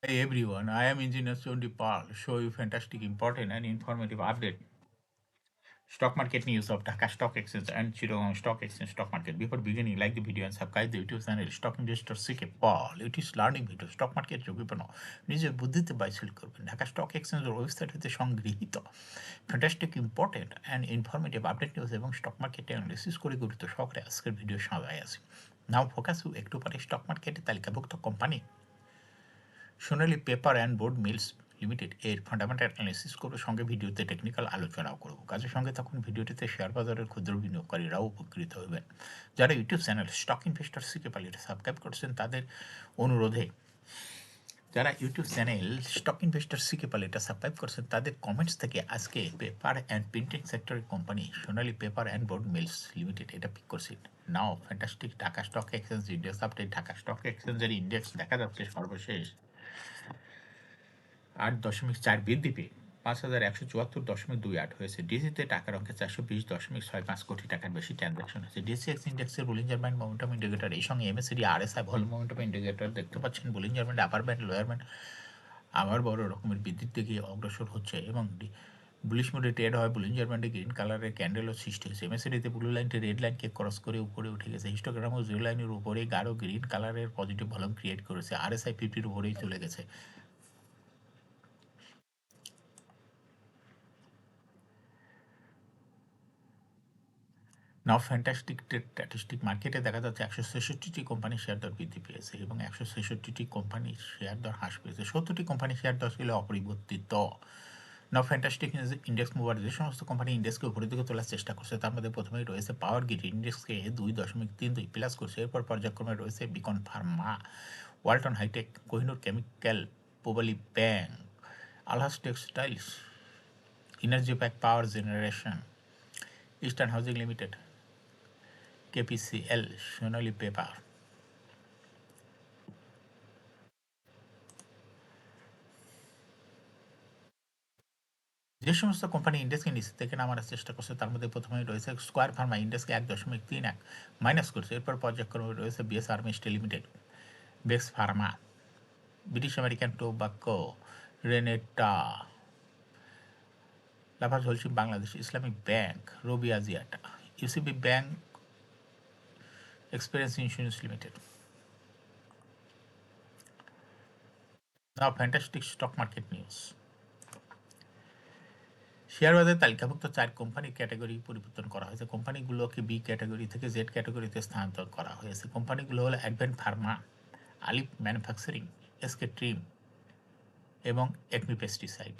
Hey everyone, I am Engineer Sondi Pal. Show you fantastic, important, and informative update. Stock market news of Dhaka Stock Exchange and Chittagong Stock Exchange stock market. Before beginning, like the video and subscribe the YouTube channel Stock Investor CK Paul. It is learning video. Stock market ঝুঁকিপূর্ণ নিজের বুদ্ধিতে বাইসেল করবেন Dhaka stock এক্সচেঞ্জের website হতে সংগৃহীত fantastic important and informative update news এবং stock মার্কেটে analysis করে গুরুত্ব সহকারে আজকের ভিডিও সাজায় আছে নাও ফোকাস একটু পরে স্টক মার্কেটে তালিকাভুক্ত company Sonali paper and board mills limited এর ফান্ডামেন্টাল অ্যানালিসিস করবো, সঙ্গে ভিডিওতে টেকনিক্যাল আলোচনাও করবো। কাজের সঙ্গে তখন ভিডিওটিতে শেয়ার বাজারের ক্ষুদ্র বিনিয়োগকারীরাও উপকৃত হবেন। যারা YouTube channel stock investor CK পালিটা সাবস্ক্রাইব করছেন তাদের অনুরোধে তাদের কমেন্টস থেকে আজকে পেপার অ্যান্ড প্রিন্টিং সেক্টরের company Sonali paper and board mills limited এটা পিক করছি। Now fantastic Dhaka stock exchange index update. Dhaka stock এক্সচেঞ্জের ইন্ডেক্স দেখা যাচ্ছে সর্বশেষ 8.4 বৃদ্ধি পেয়ে 5,174.28 হয়েছে। ডিসিতে টাকার অঙ্কে 420.65 কোটি টাকার বেশি ট্রানজাকশন হয়েছে। ডিসিএক্স ইন্ডেক্সের বুলিঞ্জার ব্যান্ড মোমেন্টাম ইন্ডিকেটর এই সঙ্গে MACD RSI volume momentum indicator দেখতে পাচ্ছেন। Bollinger band upper band lower band আবার বড় রকমের বৃদ্ধির দিকে অগ্রসর হচ্ছে এবং বুলিশ মোডে ট্রেড হয়। বুলিঞ্জার ব্যান্ডে গ্রিন কালারের ক্যান্ডেলও সৃষ্টি হয়েছে। এমএসিডিতে ব্লু লাইনটি রেড লাইনকে ক্রস করে উপরে উঠে গেছে। হিস্টোগ্রামও জিরো লাইনের উপরে গাঢ় গ্রিন কালারের পজিটিভ ভলিউম ক্রিয়েট করেছে। আরএসআই 50-র উপরেই চলে গেছে। নাও ফ্যান্টাস্টিক স্ট্যাটিস্টিক মার্কেটে দেখা যাচ্ছে 166টি কোম্পানির শেয়ার দর বৃদ্ধি পেয়েছে এবং 166টি কোম্পানির শেয়ার দর হ্রাস পেয়েছে। 70টি কোম্পানির শেয়ার দর ছিল অপরিবর্তিত। নাও ফ্যান্টাস্টিক ইন্ডেক্স মুভার যে সমস্ত কোম্পানি ইন্ডেক্সকে উপরের দিকে তোলার চেষ্টা করছে তার মধ্যে প্রথমেই রয়েছে পাওয়ার গ্রিড, ইন্ডেক্সকে 2.32 প্লাস করছে। এরপর পর্যায়ক্রমে রয়েছে Beacon pharma, Walton hi tech, Kohinoor chemical, Pubali bank, Alhaj textiles, energy pack power generation, eastern housing limited, KPCL, Sonali paper. যে সমস্ত কোম্পানি ইন্ডেক্সকে নিচে থেকে নামানোর চেষ্টা করছে তার মধ্যে প্রথমেই রয়েছে স্কোয়ার ফার্মা, ইন্ডেক্সকে 1.31 মাইনাস করছে। এরপর পর্যায়ক্রমে রয়েছে বিএস আর্মি স্টিল লিমিটেড, বেক্স pharma, British American tobacco, Renata, Lafarge Holcim Bangladesh, Islamic bank, Robi Axiata, UCB bank, experience insurance limited. Now fantastic stock market news. Share বাজারে তালিকাভুক্ত 4 কোম্পানির ক্যাটাগরি পরিবর্তন করা হয়েছে। কোম্পানিগুলোকে বি ক্যাটাগরি থেকে জেড ক্যাটাগরিতে স্থানান্তর করা হয়েছে। কোম্পানিগুলো হলো Advent pharma, Alif manufacturing, SK trim এবং একমি পেস্টিসাইড।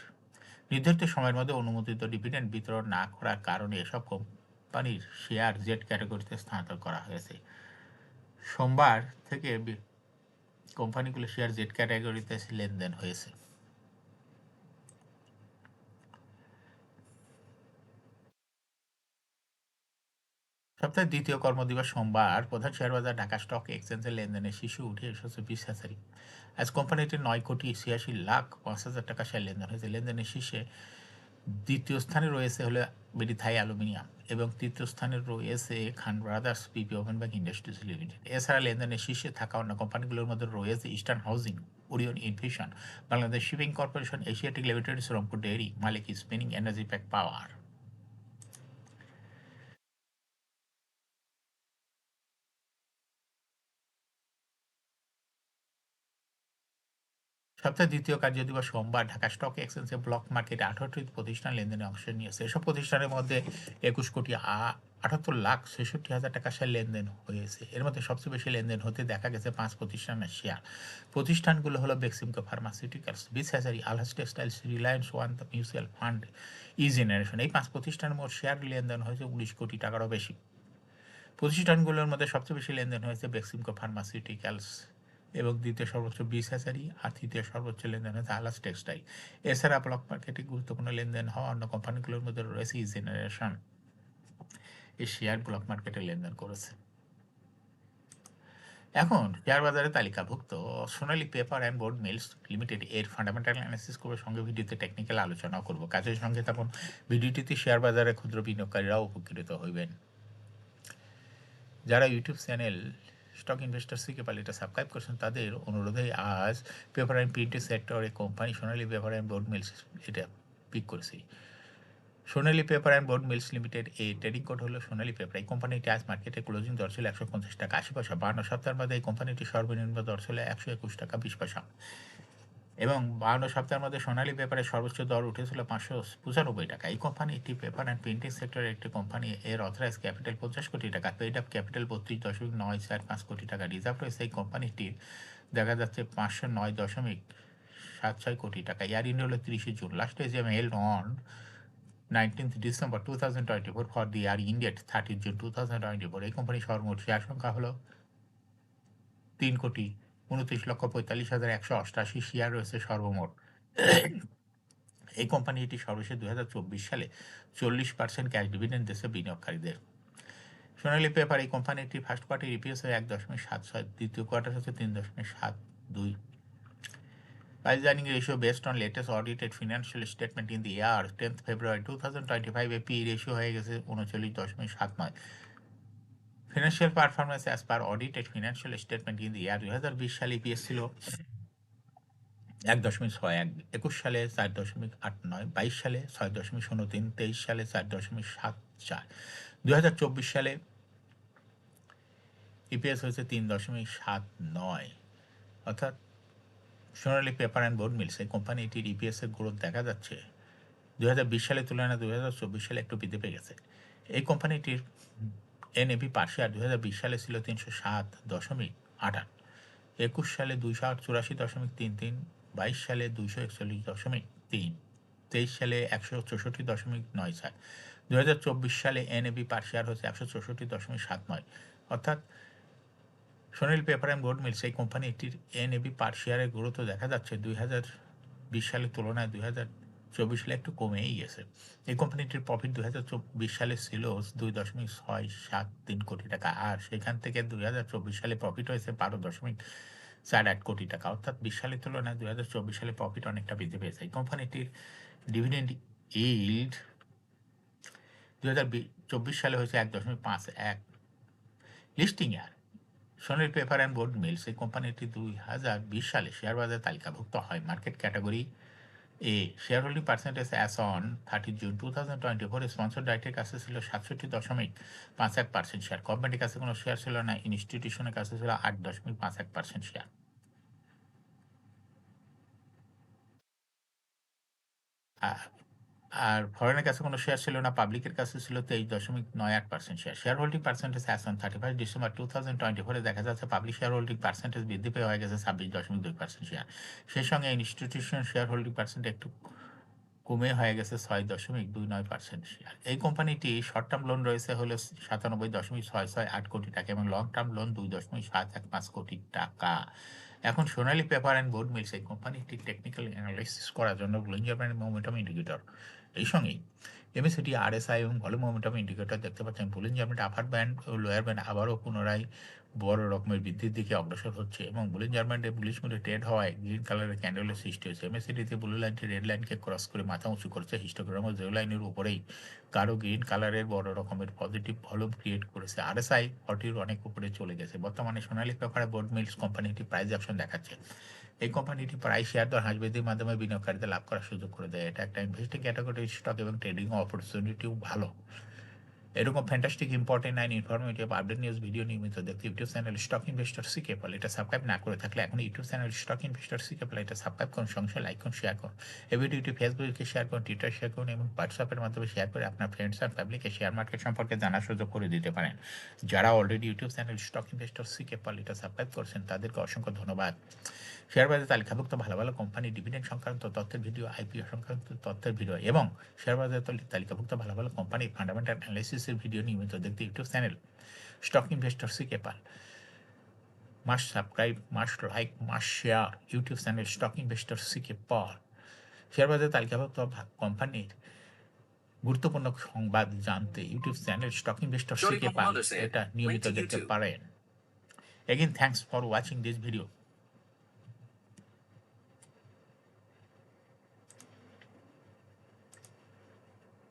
নির্ধারিত সময়ের মধ্যে অনুমোদিত ডিভিডেন্ড বিতরণ না করার কারণে এসব কোম্পানির শেয়ার জেড ক্যাটাগরিতে স্থানান্তর করা হয়েছে। সোমবার থেকে কোম্পানিগুলো শেয়ার জেড ক্যাটাগরিতে লেনদেন হয়েছে। সপ্তাহের দ্বিতীয় কর্মদিবস সোমবার প্রধান শেয়ারবাজার ঢাকা স্টক এক্সচেঞ্জের লেনদেনে শীর্ষে উঠে এসেছে বিশাসারি। আজ কোম্পানিটির 9,86,05,000 টাকা শেয়ার লেনদেন হয়েছে। লেনদেনের শীর্ষে দ্বিতীয় স্থানে রয়েছে হলো বিডি থাই অ্যালুমিনিয়াম এবং তৃতীয় স্থানে রয়েছে Khan brothers PP woven bag industries limited. এছাড়া লেনদেনের শীর্ষে থাকা অন্য কোম্পানিগুলোর মধ্যে রয়েছে eastern housing, Orion infusion, Bangladesh shipping corporation, Asiatic limited, শ্রমপুর dairy, Malek spinning, energy pack power. সপ্তাহের দ্বিতীয় কার্যদিবস সোমবার ঢাকা স্টক এক্সচেঞ্জে ব্লক মার্কেটে 18টি প্রতিষ্ঠান লেনদেনে অংশ নিয়েছে। এসব প্রতিষ্ঠানের মধ্যে 21,78,66,000 টাকা শেয়ার লেনদেন হয়েছে। এর মধ্যে সবচেয়ে বেশি লেনদেন হতে দেখা গেছে 5 প্রতিষ্ঠানের শেয়ার। প্রতিষ্ঠানগুলো হলো Beximco pharmaceuticals, beach hatchery, Alhaj textiles, reliance one mutual fund, e generation. এই 5 প্রতিষ্ঠানের মোট শেয়ার লেনদেন হয়েছে 19 কোটি টাকারও বেশি। প্রতিষ্ঠানগুলোর মধ্যে সবচেয়ে বেশি লেনদেন হয়েছে বেক্সিমকো ফার্মাসিউটিক্যালস এবং দ্বিতীয় সর্বোচ্চ বিস হ্যাচারি আর তৃতীয় সর্বোচ্চ লেনদেন হয়েছে আলাস টেক্সটাইল। এছাড়া ব্লক মার্কেটে গুরুত্বপূর্ণ লেনদেন হওয়া অন্য কোম্পানিগুলোর মধ্যে রয়েছে ই জেনারেশন। এই শেয়ার ব্লক মার্কেটে লেনদেন করেছে। এখন শেয়ার বাজারে তালিকাভুক্ত Sonali paper and board mills limited এর ফান্ডামেন্টাল অ্যানালিসিস করবো, সঙ্গে ভিডিওতে টেকনিক্যাল আলোচনাও করবো। কাজের সঙ্গে তখন ভিডিওটিতে শেয়ার বাজারে ক্ষুদ্র বিনিয়োগকারীরাও উপকৃত হইবেন। যারা YouTube channel stock investor CK Pal এটা সাবস্ক্রাইব করছেন তাদের অনুরোধে আজ পেপার অ্যান্ড প্রিন্টের সেক্টরে company Sonali paper and board mills এটা পিক করেছি। Sonali paper and board mills limited এই ট্রেডিং কোড হলো সোনালী পেপার। এই কোম্পানিটি আজ মার্কেটে ক্লোজিং দর ছিল 150 টাকা 80 পয়সা। 52 সপ্তাহের মধ্যে এই কোম্পানিটি সর্বনিম্ন দর ছিল 121 টাকা 20 পয়সা এবং 52 সপ্তাহের মধ্যে সোনালী পেপারের সর্বোচ্চ দর উঠেছিল 595 টাকা। এই কোম্পানিটি পেপার অ্যান্ড প্রিন্টিং সেক্টরের একটি কোম্পানি। এর অথরাইজ ক্যাপিটাল 50 কোটি টাকা, পেইড আপ ক্যাপিটাল 32.945 কোটি টাকা, রিজার্ভ রয়েছে এই কোম্পানিটির দেখা যাচ্ছে 509.76 কোটি টাকা। ইয়ার ইন্ড হলো 30 June. Last AGM on 19th December 2024 for the year ended 30 June 2024। এই কোম্পানির সর্বমোট শেয়ার সংখ্যা হলো 3,29,45,188 শেয়ার রয়েছে সর্বমোট। এই কোম্পানিটি সর্বশেষ 2024 সালে 40% ক্যাশ ডিভিডেন্ড দিয়েছে বিনিয়োগকারীদের। সোনালী পেপার এই কোম্পানিটি ফার্স্ট কোয়ার্টার ইপিএস 1.76, দ্বিতীয় কোয়ার্টার হচ্ছে 3.72। Price earning ratio based on latest audited financial statement in the year 10th February 2025 এ পি রেশিও হয়ে গেছে 39.79। Financial performance as per audited financial statement in the year 2020 সালে EPS ছিল 1.61, 21 সালে 4.89, 22 সালে 6.03, 23 সালে 4.74, 2024 সালে ইপিএস হয়েছে 3.79। অর্থাৎ সোনালী পেপার অ্যান্ড বোর্ড মিলস এই কোম্পানিটির ইপিএসের গ্রোথ দেখা যাচ্ছে 2020 সালের তুলনায় 2024 সালে একটু বৃদ্ধি পেয়ে গেছে। এই কোম্পানিটির এনএভি পার শেয়ার 2020 সালে ছিল 307.58, 21 সালে 284.33, 22 সালে 241.3, 23 সালে 164.94, 2024 সালে এনএভি পার শেয়ার হচ্ছে 164.79। অর্থাৎ সোনালী পেপার অ্যান্ড বোর্ড মিলস এই কোম্পানিটির এনএভি পার শেয়ারের গ্রোথ দেখা যাচ্ছে 2020 সালের তুলনায় 2024 সালে একটু কমেই গেছে। এই কোম্পানিটির প্রফিট 2024 সালে ছিল 2.673 কোটি টাকা, আর সেখান থেকে 2024 সালে প্রফিট হয়েছে 12.48 কোটি টাকা। অর্থাৎ 20 সালের তুলনায় 2024 সালে প্রফিট অনেকটা বৃদ্ধি পেয়েছে। এই কোম্পানিটির ডিভিডেন্ড ইল্ড 2024 সালে হয়েছে 1.51। Listing year Sonali paper and board mills এই কোম্পানিটি 2020 সালে শেয়ার বাজারে তালিকাভুক্ত হয়। Market category A share holding percentage as on 30 June 2024 sponsor ডাইরেক্টের কাছে ছিল 67.51% শেয়ার। কোম্পানির কাছে কোনো শেয়ার ছিল না। ইনস্টিটিউশনের কাছে ছিল 8.51% শেয়ার। আর ফরেনের কাছে কোনো শেয়ার ছিল না। পাবলিকের কাছে ছিল 23.98% share. Share holding percentage as on 31 December 2024 দেখা যাচ্ছে পাবলিক শেয়ার হোল্ডিং পার্সেন্টেজ বৃদ্ধি পেয়ে হয়ে গেছে 26.2% শেয়ার। সেই সঙ্গে ইনস্টিটিউশন শেয়ার হোল্ডিং পার্সেন্ট একটু কমে হয়ে গেছে 6.29% শেয়ার। এই কোম্পানিটি শর্ট টার্ম লোন রয়েছে হলো 97.668 কোটি টাকা এবং লং টার্ম লোন 2.715 কোটি টাকা। এখন সোনালী পেপার অ্যান্ড বোর্ড মিলস এই কোম্পানিটির টেকনিক্যাল অ্যানালাইসিস করার জন্য বুলিঞ্জার ব্যান্ড মোমেন্টাম ইন্ডিকেটর, এই সঙ্গেই এমএসিডি আরএসআই এবং ভলিউম মোমেন্টাম ইন্ডিকেটর দেখতে পাচ্ছেন। বুলিঞ্জার ব্যান্ড আপার ব্যান্ড ও লোয়ার ব্যান্ড আবারও পুনরায় বড় রকমের বৃদ্ধির দিকে অগ্রসর হচ্ছে এবং বুলিঞ্জার ব্যান্ডে বুলিশ মুডে ট্রেড হওয়ায় গ্রিন কালারের ক্যান্ডেলের সৃষ্টি হয়েছে। এমএসিডিতে ব্লু লাইনটি রেড লাইনকে ক্রস করে মাথা উঁচু করেছে। হিস্টোগ্রাম ও জিরো লাইনের উপরেই গাঢ় গ্রিন কালারের বড় রকমের পজিটিভ ভলিউম ক্রিয়েট করেছে। আরএসআই 40-র অনেক উপরে চলে গেছে। বর্তমানে সোনালী পেপার বোর্ড মিলস কোম্পানিটি প্রাইস অপশন দেখাচ্ছে। এই কোম্পানিটি প্রায় শেয়ার দর হ্রাস বৃদ্ধির মাধ্যমে বিনিয়োগকারীদের লাভ করার সুযোগ করে দেয়। এটা একটা ইনভেস্টিং ক্যাটাগরি স্টক এবং ট্রেডিং অপরচুনিটিও ভালো। এরকম fantastic important and informative update news video নিয়মিত দেখতে YouTube channel stock investor CK Pal এটা সাবস্ক্রাইব না করে থাকলে এখন YouTube channel stock investor CK Pal এটা সাবস্ক্রাইব করুন, সঙ্গে লাইক করুন, শেয়ার করুন। এই ভিডিওটি ফেসবুকে শেয়ার করুন, টুইটার শেয়ার করুন এবং হোয়াটসঅ্যাপের মাধ্যমে শেয়ার করে আপনার ফ্রেন্ডস অ্যান্ড ফ্যামিলিকে শেয়ার মার্কেট সম্পর্কে জানার সুযোগ করে দিতে পারেন। যারা already YouTube channel stock investor CK Pal এটা সাবস্ক্রাইব করছেন তাদেরকে অসংখ্য ধন্যবাদ। শেয়ার বাজারে তালিকাভুক্ত ভালো ভালো কোম্পানি ডিভিডেন্ড সংক্রান্ত তথ্যের ভিডিও, আইপিও সংক্রান্ত তথ্যের ভিডিও এবং শেয়ার বাজারে তালিকাভুক্ত ভালো ভালো কোম্পানির ফান্ডামেন্টাল অ্যানালাইসিসের ভিডিও নিয়মিত দেখতে YouTube channel stock investor CK Pal must subscribe, must like, must share YouTube channel stock investor CK Pal. Share বাজারে তালিকাভুক্ত কোম্পানির গুরুত্বপূর্ণ সংবাদ জানতে YouTube channel stock investor CK Pal এটা নিয়মিত দেখতে পারেন। Again, thanks for watching this video.